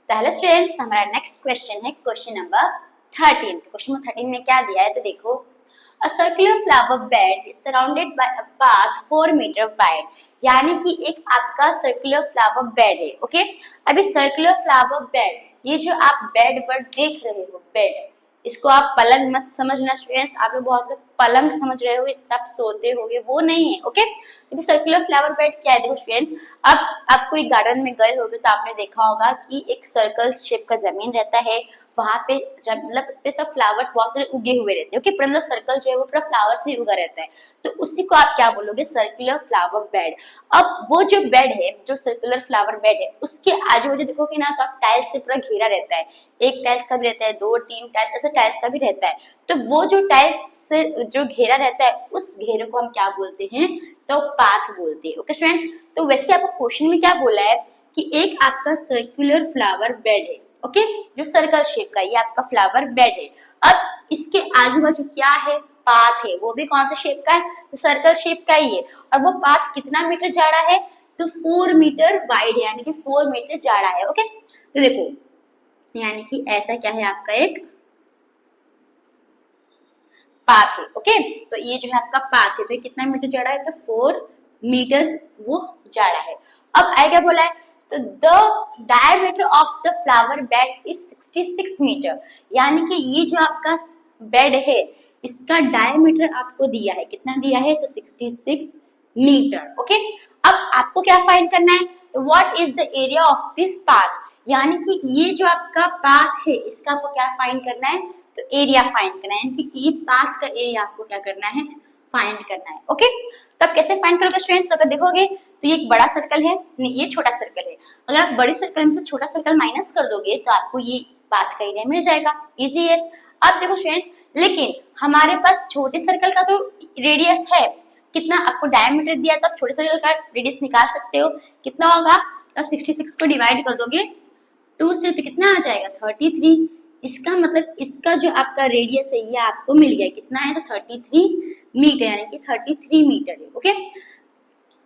Hello students, हमारा next question है question number 13। Question number 13 में क्या दिया है तो देखो, a circular flower bed is surrounded by a path 4 metre wide. यानी कि एक आपका सर्कुलर फ्लावर बेड है। ओके, अभी सर्कुलर फ्लावर बेड, ये जो आप बेड पर देख रहे हो बेड, इसको आप पलंग मत समझना स्टूडेंट्स। आप लोग बहुत लोग पलंग समझ रहे हो, इस पर आप सोते होगे, वो नहीं है। ओके, तो सर्कुलर फ्लावर बेड क्या है देखो स्टूडेंट्स, अब आप कोई गार्डन में गए होगे तो आपने देखा होगा कि एक सर्कल शेप का जमीन रहता है, वहां पे जब मतलब उस पे सब फ्लावर्स बहुत सारे उगे हुए रहते हैं। ओके, पूरा मतलब सर्कल जो है वो पूरा फ्लावर्स से उगा रहता है, तो उसी को आप क्या बोलोगे, सर्कुलर फ्लावर बेड। अब वो जो बेड है, जो सर्कुलर फ्लावर बेड है, उसके आजू बाजू देखोगे ना तो आप टाइल्स से पूरा घेरा रहता है। एक टाइल्स का भी रहता है, दो तीन टाइल्स, ऐसे टाइल्स का भी रहता है। तो वो जो टाइल्स से जो घेरा रहता है, उस घेरे को हम क्या बोलते हैं, तो पाथ बोलते हैं। ओके स्टूडेंट्स, तो वैसे आपको क्वेश्चन में क्या बोला है कि एक आपका सर्कुलर फ्लावर बेड है। ओके, जो सर्कल शेप का, ये आपका फ्लावर बेड है। अब इसके आजू बाजू क्या है, पाथ है, वो भी कौन सा शेप का है, तो सर्कल शेप का ही है। और वो पाथ कितना मीटर जाड़ा है, तो 4 मीटर वाइड है, यानी कि 4 मीटर जाड़ा है। ओके, तो देखो यानी कि ऐसा क्या है, आपका एक पाथ है। ओके, तो ये जो है आपका पाथ है, तो ये कितना मीटर जाड़ा है, तो 4 मीटर वो जाड़ा है। अब आगे क्या बोला है, तो the diameter of the flower bed is 66 metre. यानी कि ये जो आपका बेड है, इसका डायमीटर आपको दिया है, कितना दिया है, तो 66 मीटर। ओके, अब आपको क्या फाइंड करना है, तो what is the area of this path. यानी कि ये जो आपका पाथ है, इसका आपको क्या फाइंड करना है, तो एरिया फाइंड करना है। यानी कि ये पाथ का एरिया आपको क्या करना है, फाइंड करना है। ओके, तब कैसे फाइंड करोगे स्टूडेंट्स, अगर देखोगे तो ये एक बड़ा सर्कल है, ये छोटा सर्कल है। अगर आप बड़े सर्कल में से छोटा सर्कल माइनस कर दोगे तो आपको ये पाथ का एरिया मिल जाएगा। इजी है। अब देखो स्टूडेंट्स, लेकिन हमारे पास छोटे सर्कल का तो रेडियस है, कितना आपको डायमीटर दिया, तो आप छोटे सर्कल का रेडियस निकाल सकते हो। कितना होगा, आप 66 को डिवाइड कर दोगे 2 से तो कितना आ जाएगा, 33। इसका मतलब इसका जो आपका रेडियस है ये आपको मिल गया, कितना है, तो 33 मीटर, यानी कि 33 मीटर है। ओके,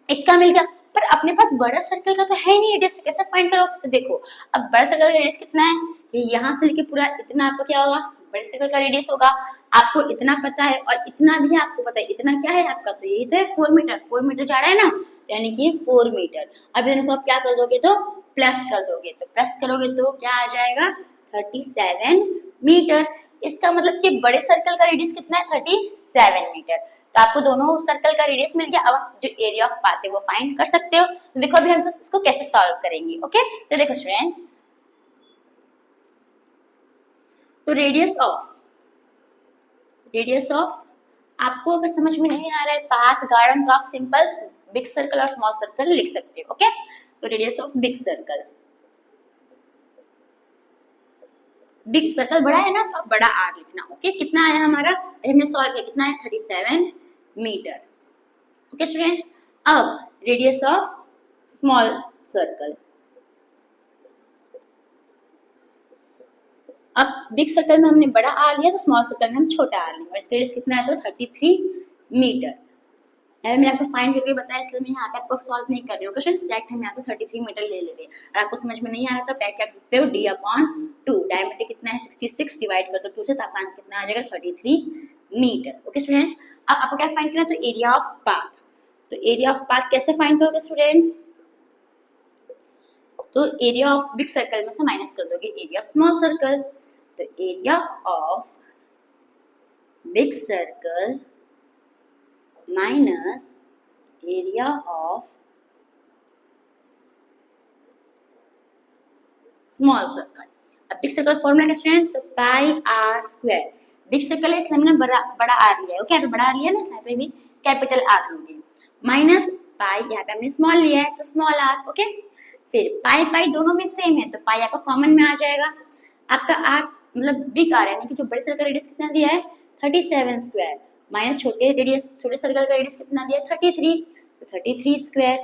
इसका मिल गया। पर अपने पास बड़ा सर्कल का तो है नहीं रेडियस, तो कैसे फाइंड करोगे, तो देखो अब बड़ा सर्कल का रेडियस कितना है, ये यहाँ से लेके पूरा इतना आपको क्या होगा, बड़े सर्कल का रेडियस होगा। आपको इतना पता है और इतना भी आपको पता है, इतना क्या है आपका, तो यही तो है 4 मीटर। 4 मीटर जा रहा है ना, यानी कि 4 मीटर। अब इनको आप क्या कर दोगे, तो प्लस कर दोगे, तो प्लस करोगे तो क्या आ जाएगा, 37 मीटर। इसका मतलब कि बड़े सर्कल का रेडियस कितना है, 37 मीटर। तो आपको दोनों सर्कल का रेडियस मिल गया। अब आप जो एरिया ऑफ पाथ है वो फाइंड कर सकते हो। तो देखो अभी हम इसको कैसे सॉल्व करेंगे। ओके, तो देखो स्टूडेंट्स, तो रेडियस ऑफ आपको अगर समझ में नहीं आ रहा है पाथ गार्डन, तो आप सिंपल बिग सर्कल और स्मॉल सर्कल लिख सकते हो। ओके, तो रेडियस ऑफ बिग सर्कल बड़ा है ना, तो आप बड़ा आर लिखना। ओके, कितना आया हमारा, हमने सॉल्व किया, कितना है, 37 मीटर। ओके स्टूडेंट्स, अब रेडियस ऑफ स्मॉल सर्कल, अब बिग सर्कल में हमने बड़ा आर लिया, तो स्मॉल सर्कल में हम छोटा आर लेंगे। और इसका रेडियस कितना है, तो 33 मीटर। मैंने आपको फाइंड करके बताया, इसलिए मैं यहाँ पे आपको सॉल्व नहीं कर रही हूँ क्वेश्चन, डायरेक्ट हम यहाँ से 33 मीटर ले लेते हैं। और आपको समझ में नहीं आ रहा तो डायरेक्ट क्या कर सकते हो, d/2, डायमीटर कितना है 66, डिवाइड कर दो 2 से, तो आपका आंसर कितना आ जाएगा, 33 मीटर। ओके स्टूडेंट्स, अब आपको क्या फाइंड करना है, तो एरिया ऑफ पाथ। तो एरिया ऑफ पाथ कैसे फाइंड करोगे स्टूडेंट्स, तो एरिया ऑफ बिग सर्कल में से माइनस कर दोगे एरिया ऑफ स्मॉल सर्कल। तो area of big circle minus area of small circle. अब बिग सर्कल फॉर्मूला क्या स्टूडेंट, तो पाई आर स्क्वायर। बिग सर्कल है इसलिए हमने बड़ा आर लिया है। ओके, बड़ा आर लिया ना, यहाँ पे भी कैपिटल आर लोगे, माइनस पाई, यहाँ पे हमने स्मॉल लिया है तो स्मॉल आर। ओके, फिर पाई पाई दोनों में सेम है, तो पाई आपका कॉमन में आ जाएगा। आपका आर मतलब बिग आर यानी कि जो बड़े सर्कल का रेडियस कितना दिया है, 37 स्क्वायर, माइनस छोटे सर्कल का रेडियस कितना दिया है, 33, तो 33 स्क्वायर।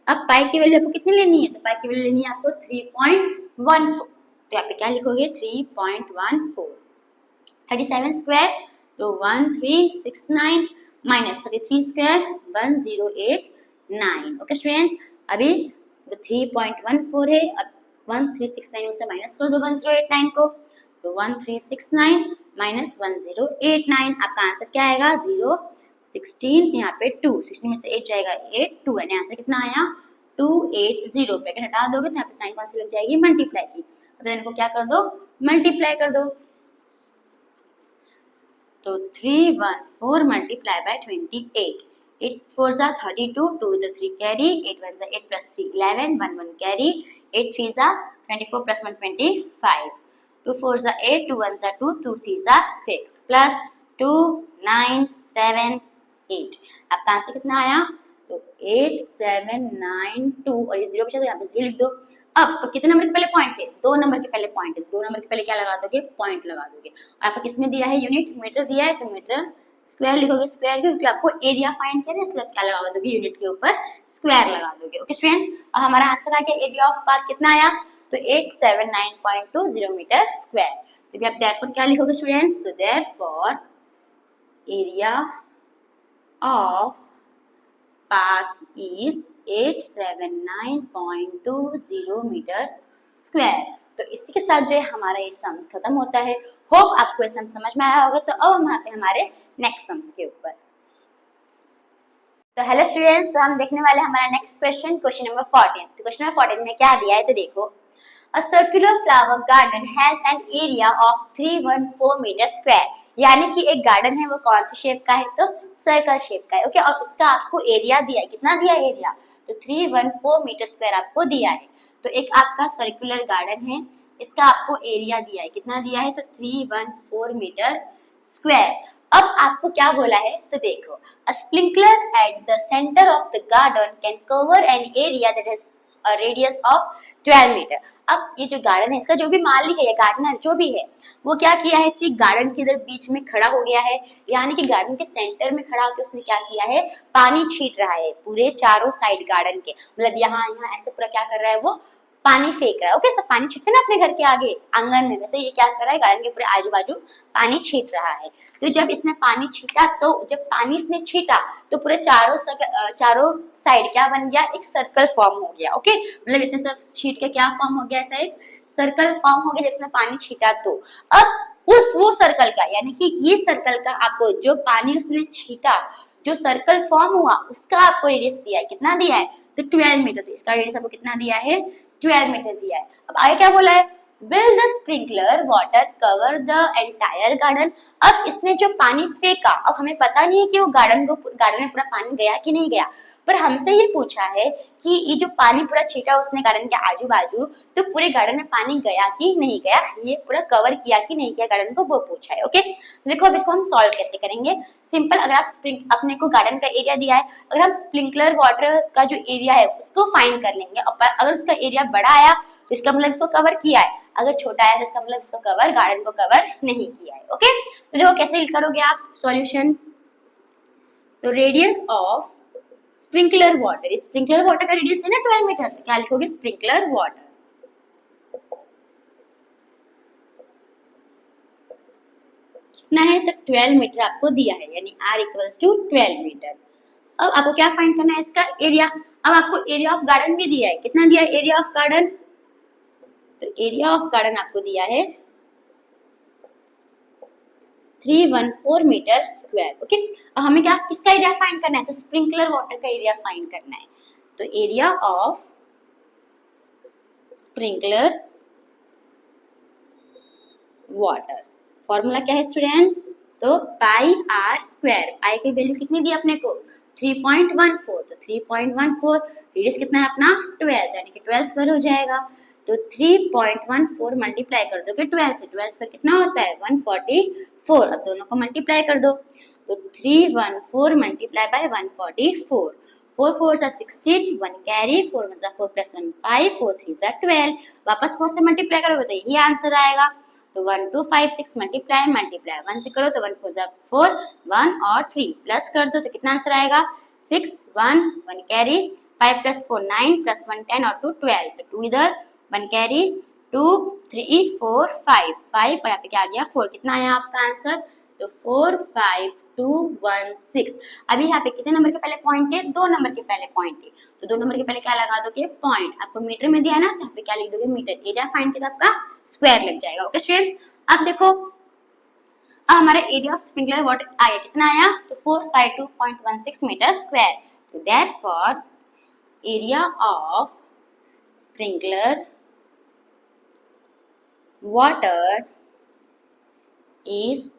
अब पाई की वैल्यू आपको कितनी लेनी है, तो पाई की वैल्यू लेनी है आपको 3.14। तो यहाँ पे क्या लिखोगे, 3.14, 37 स्क्वायर तो 1369 माइनस 33 स्क्वायर 1089। ओके स्टूडेंट्स, अभी 3.14 है, अब 1369 में से माइनस कर दो 1089 को, तो 1369 माइनस 1089, आपका आंसर क्या आएगा 016, यहाँ पे 2, 16 में से 8 जाएगा 8, 2 यानी आंसर कितना आया 280। ब्रैकेट हटा दोगे तो यहाँ पे साइन कौन सी लग जाएगी, मल्टीप्लाई की। अब इनको क्या कर दो, मल्टीप्लाई कर दो, तो 314 multiply by 28, 8 4s are 32, 2 is the 3 carry, 8 1s are 8 plus 3 11, 1 1 carry, 8 3s are 24 plus 1 25, 2 4s are 8, 2 1s are 2, 2 3s are 6 plus 2 9 7 8, आपका आंसर कितना आया, तो 8 7 9 2, और ये 0 बचा तो यहाँ पे 0 लिख दो। अब तो कितने नंबर के पहले पॉइंट है, 2 नंबर के पहले पॉइंट है, 2 नंबर के पहले क्या लगा दोगे, पॉइंट लगा दोगे। आपको किसमें दिया है, यूनिट मीटर दिया है, तो मीटर स्क्वायर लिखोगे, स्क्वायर क्योंकि आपको एरिया फाइंड करना है, इसलिए क्या लगा दोगे, यूनिट के ऊपर स्क्वायर लगा दोगे। ओके स्टूडेंट्स, अब हमारा आंसर आ गया, एरिया ऑफ पाथ कितना आया, तो 879.20 मीटर स्क्वायर। तो आप देयरफॉर क्या लिखोगे स्टूडेंट्स, तो therefore area of path is 879.20 metre square. तो इसी के साथ जो है हमारा ये सम्स खत्म होता है। होप आपको ये सम समझ में आया होगा। तो अब हम आते हैं हमारे नेक्स्ट सम्स के ऊपर। तो हेलो स्टूडेंट्स, तो हम देखने वाले हैं हमारा नेक्स्ट क्वेश्चन, क्वेश्चन नंबर 14। तो क्वेश्चन नंबर 14 में क्या दिया है, तो देखो, a circular flower garden has an area of 314 metre square, यानी कि एक गार्डन है वो कौन सी शेप का है, तो सर्कल शेप का है। ओके, और इसका आपको एरिया दिया है, कितना दिया है एरिया, तो 314 मीटर स्क्वायर आपको दिया है। तो एक आपका सर्कुलर गार्डन है, इसका आपको एरिया दिया है, कितना दिया है, तो 314 मीटर स्क्वायर। अब आपको क्या बोला है, तो देखो, a sprinkler at the center of the garden can cover an area that has a radius of 12 metre. अब ये जो गार्डन है, इसका जो भी मालिक है या गार्डनर जो भी है, वो क्या किया है कि गार्डन के इधर बीच में खड़ा हो गया है, यानी कि गार्डन के सेंटर में खड़ा होकर उसने क्या किया है, पानी छीट रहा है पूरे चारों साइड गार्डन के, मतलब यहाँ ऐसे पूरा क्या कर रहा है, वो पानी फेंक रहा है। ओके, सब पानी छीटते ना अपने घर के आगे आंगन में, वैसे ये क्या कर रहा है, गार्डन के पूरे आजू बाजू पानी छीट रहा है। तो जब इसने पानी छीटा, तो जब पानी इसने छीटा तो पूरे चारों साइड क्या बन गया, एक सर्कल फॉर्म हो गया। ओके, मतलब इसने सब छीट के क्या फॉर्म हो गया, ऐसा एक सर्कल फॉर्म हो गया जिसने पानी छीटा। तो अब वो सर्कल का, यानी कि ये सर्कल का आपको जो पानी उसने छीटा, जो सर्कल फॉर्म हुआ, उसका आपको रेडियस दिया है, कितना दिया है, तो 12 मीटर। तो इसका रेडियस आपको कितना दिया है, 12 मीटर दिया है। अब आगे क्या बोला है, will the sprinkler water cover the entire garden। अब इसने जो पानी फेंका, अब हमें पता नहीं है कि वो गार्डन में पूरा पानी गया कि नहीं गया, पर हमसे ये पूछा है कि ये जो पानी पूरा छीटा उसने गार्डन के आजू बाजू, तो पूरे गार्डन में पानी गया कि नहीं गया, ये पूरा कवर किया कि नहीं किया गार्डन को, वो पूछा है। ओके, तो देखो अब इसको हम सॉल्व कैसे करेंगे। सिंपल, अगर आप अपने को गार्डन का एरिया दिया है, अगर हम स्प्रिंकलर वाटर का जो एरिया है उसको फाइंड कर लेंगे, अगर उसका एरिया बड़ा आया तो इसका मतलब इसको कवर किया है, अगर छोटा है तो इसका मतलब इसको कवर, गार्डन को कवर नहीं किया है। ओके, तो देखो कैसे करोगे आप सॉल्यूशन। तो radius of sprinkler water, sprinkler water का रेडियस है ना 12 मीटर, तो क्या लिखोगे, स्प्रिंकलर वाटर कितना है, तो 12 मीटर आपको दिया है, यानी R इक्वल्स टू 12 मीटर। अब आपको क्या फाइंड करना है, इसका एरिया। अब आपको एरिया ऑफ गार्डन भी दिया है, कितना दिया है एरिया ऑफ गार्डन, तो एरिया ऑफ गार्डन आपको दिया है 314 मीटर स्क्वायर। ओके, अब हमें क्या, किसका एरिया फाइंड करना है, तो स्प्रिंकलर वाटर का एरिया फाइंड करना है। तो area of sprinkler water, formula क्या है स्टूडेंट्स, तो पाई आर स्क्वायर। पाई की वैल्यू कितनी दी अपने को, 3.14, तो 3.14, रेडियस कितना है अपना 12, यानी कि 12 स्क्वायर हो जाएगा। तो 3.14 मल्टीप्लाई कर दोगे 12 से, 12 स्क्वायर कितना होता है 144, अब दोनों को मल्टीप्लाई कर दो, तो 314 multiply by 144, 4 4 are 16, 1 carry, 4 1 4 plus 1 5, 4 3 are 12, वापस 4 से मल्टीप्लाई करोगे तो यही आंसर आएगा। तो 1 2 5 6 मल्टीप्लाई 1 से करो तो 1 4 4, 1 और 3 प्लस कर दो तो कितना आंसर आएगा 6, 1 1 कैरी, 5 plus 4 9 plus 1 10 और 2 12, तो 2 इधर 1 कैरी, 2 3 4 5 5 और यहाँ पे क्या आ गया 4, कितना आया आपका आंसर तो 4 5 2 1 6। अभी यहाँ पे कितने नंबर के पहले पॉइंट थे? 2 नंबर के पहले पॉइंट थे, तो 2 नंबर के पहले क्या लगा दोगे? पॉइंट। आपको मीटर में दिया ना, तो यहाँ पे क्या लिख दोगे? मीटर। एरिया फाइंड किया, आपका स्क्वायर लग जाएगा। ओके स्टूडेंट्स, अब देखो, अब हमारा एरिया ऑफ स्प्रिंकलर वाटर आया, कितना आया? तो 452.16 मीटर स्क्वायर। तो therefore area of sprinkler water is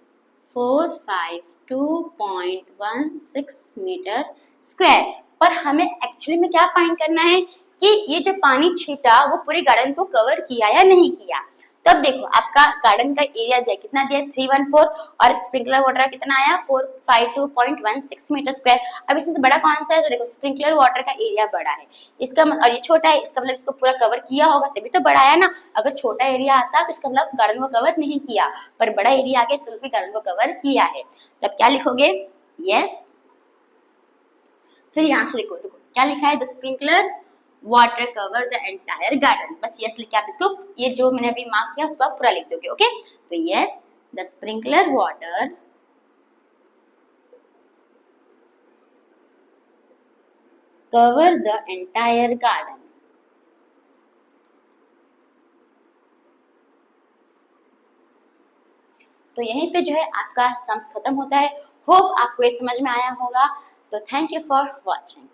452.16 metre square. पर हमें एक्चुअली में क्या फाइंड करना है कि ये जो पानी छीटा वो पूरे गार्डन को कवर किया या नहीं किया। तो अब देखो, आपका गार्डन का एरिया दिया, कितना दिया? 314, और स्प्रिंकलर वाटर का कितना आया? 452.16 मीटर स्क्वायर। अब इसमें से बड़ा कौन सा है? तो देखो, स्प्रिंकलर वाटर का एरिया बड़ा है, इसका और ये छोटा है, इसका मतलब इसको पूरा कवर किया होगा तभी तो बड़ा है ना। अगर छोटा एरिया आता तो इसका मतलब गार्डन को कवर नहीं किया, पर बड़ा एरिया आके इसका मतलब गार्डन को कवर किया है। तब क्या लिखोगे? यस। फिर यहाँ से लिखो, देखो क्या लिखा है? The sprinkler water cover the entire garden. बस यस लिख के आप इसको, ये जो मैंने अभी मार्क किया उसको आप पूरा लिख दोगे। ओके, तो yes, the sprinkler water cover the entire garden. तो यहीं पे जो है आपका सम्स खत्म होता है। होप आपको ये समझ में आया होगा। तो थैंक यू फॉर वॉचिंग।